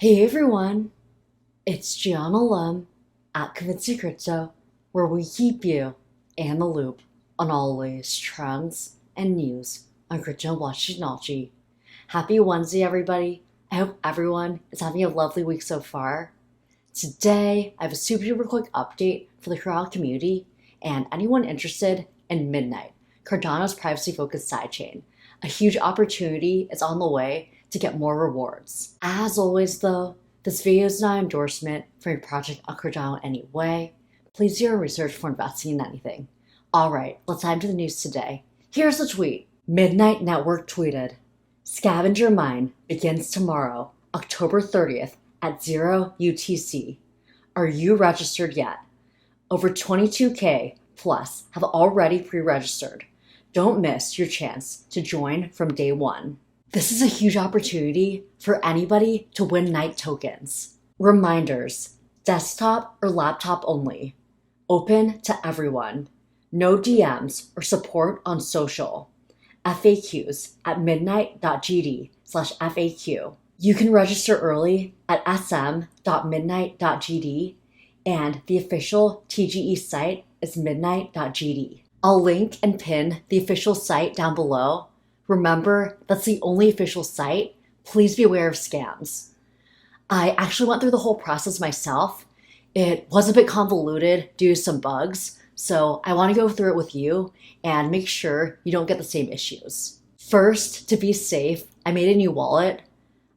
Hey everyone, it's Gianna at Convincing Crypto, where we keep you in the loop on all the latest trends and news on crypto and blockchain technology. Happy Wednesday, everybody. I hope everyone is having a lovely week so far. Today, I have a super duper quick update for the Cardano community and anyone interested in Midnight, Cardano's privacy-focused sidechain. A huge opportunity is on the way to get more rewards. As always though, this video is not an endorsement for your project on Cardano in any way. Please do your research before investing in anything. Alright, let's dive into the news today. Here's the tweet. Midnight Network tweeted, Scavenger Mine begins tomorrow, October 30th at 0 UTC. Are you registered yet? Over 22K plus have already pre-registered. Don't miss your chance to join from day one. This is a huge opportunity for anybody to win Night tokens. Reminders, desktop or laptop only. Open to everyone. No DMs or support on social. FAQs at midnight.gd/FAQ. You can register early at sm.midnight.gd and the official TGE site is midnight.gd. I'll link and pin the official site down below. Remember, that's the only official site. Please be aware of scams. I actually went through the whole process myself. It was a bit convoluted due to some bugs, so I want to go through it with you and make sure you don't get the same issues. First, to be safe, I made a new wallet.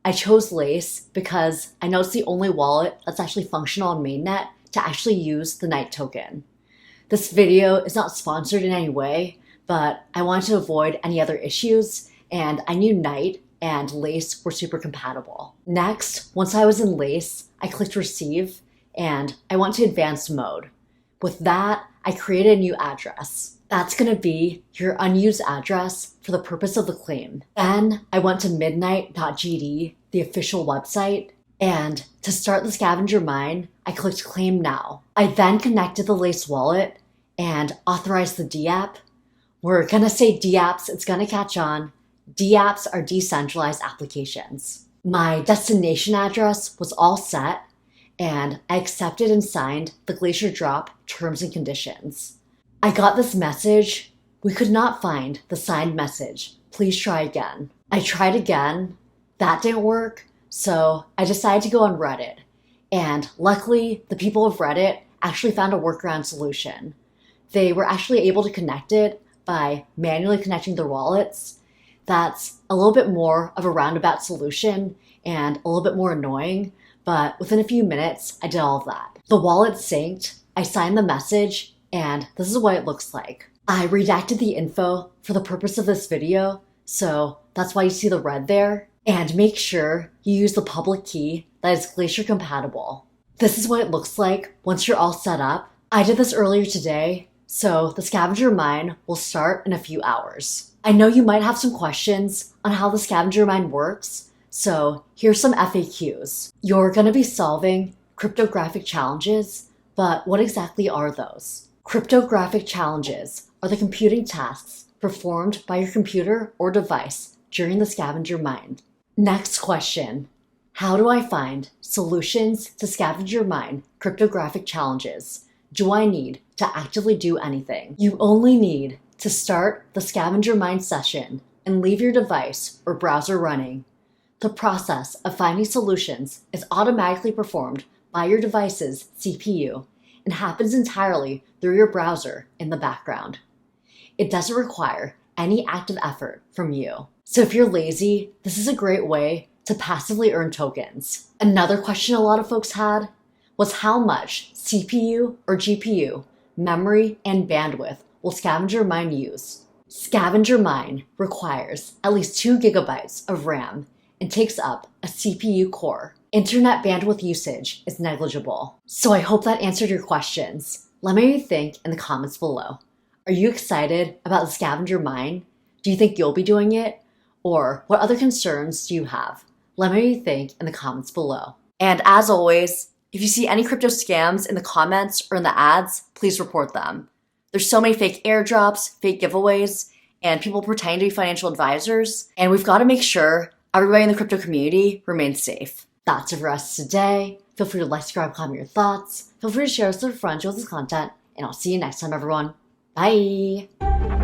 I chose Lace because I know it's the only wallet that's actually functional on mainnet to actually use the Night token. This video is not sponsored in any way, but I wanted to avoid any other issues, and I knew Night and Lace were super compatible. Next, once I was in Lace, I clicked Receive, and I went to Advanced mode. With that, I created a new address. That's gonna be your unused address for the purpose of the claim. Then I went to midnight.gd, the official website, and to start the Scavenger Mine, I clicked Claim Now. I then connected the Lace wallet and authorized the DApp. We're gonna say DApps, it's gonna catch on. DApps are decentralized applications. My destination address was all set, and I accepted and signed the Glacier Drop terms and conditions. I got this message, we could not find the signed message. Please try again. I tried again, that didn't work, so I decided to go on Reddit. And luckily, the people of Reddit actually found a workaround solution. They were actually able to connect it by manually connecting their wallets. That's a little bit more of a roundabout solution and a little bit more annoying, but within a few minutes, I did all of that. The wallet synced, I signed the message, and this is what it looks like. I redacted the info for the purpose of this video, so that's why you see the red there. And make sure you use the public key that is Glacier compatible. This is what it looks like once you're all set up. I did this earlier today, so the Scavenger Mine will start in a few hours. I know you might have some questions on how the Scavenger Mine works, so here's some FAQs. You're going to be solving cryptographic challenges, but what exactly are those? Cryptographic challenges are the computing tasks performed by your computer or device during the Scavenger Mine. Next question. How do I find solutions to Scavenger Mine cryptographic challenges? Do I need to actively do anything? You only need to start the Scavenger Mine session and leave your device or browser running. The process of finding solutions is automatically performed by your device's CPU and happens entirely through your browser in the background. It doesn't require any active effort from you. So if you're lazy, this is a great way to passively earn tokens. Another question a lot of folks had was how much CPU or GPU, memory, and bandwidth will Scavenger Mine use? Scavenger Mine requires at least 2 gigabytes of RAM and takes up a CPU core. Internet bandwidth usage is negligible. So I hope that answered your questions. Let me know what you think in the comments below. Are you excited about the Scavenger Mine? Do you think you'll be doing it? Or what other concerns do you have? Let me know what you think in the comments below. And as always, if you see any crypto scams in the comments or in the ads, please report them. There's so many fake airdrops, fake giveaways, and people pretending to be financial advisors, and we've got to make sure everybody in the crypto community remains safe. That's it for us today. Feel free to like, subscribe, comment your thoughts. Feel free to share this with friends with this content, and I'll see you next time, everyone. Bye!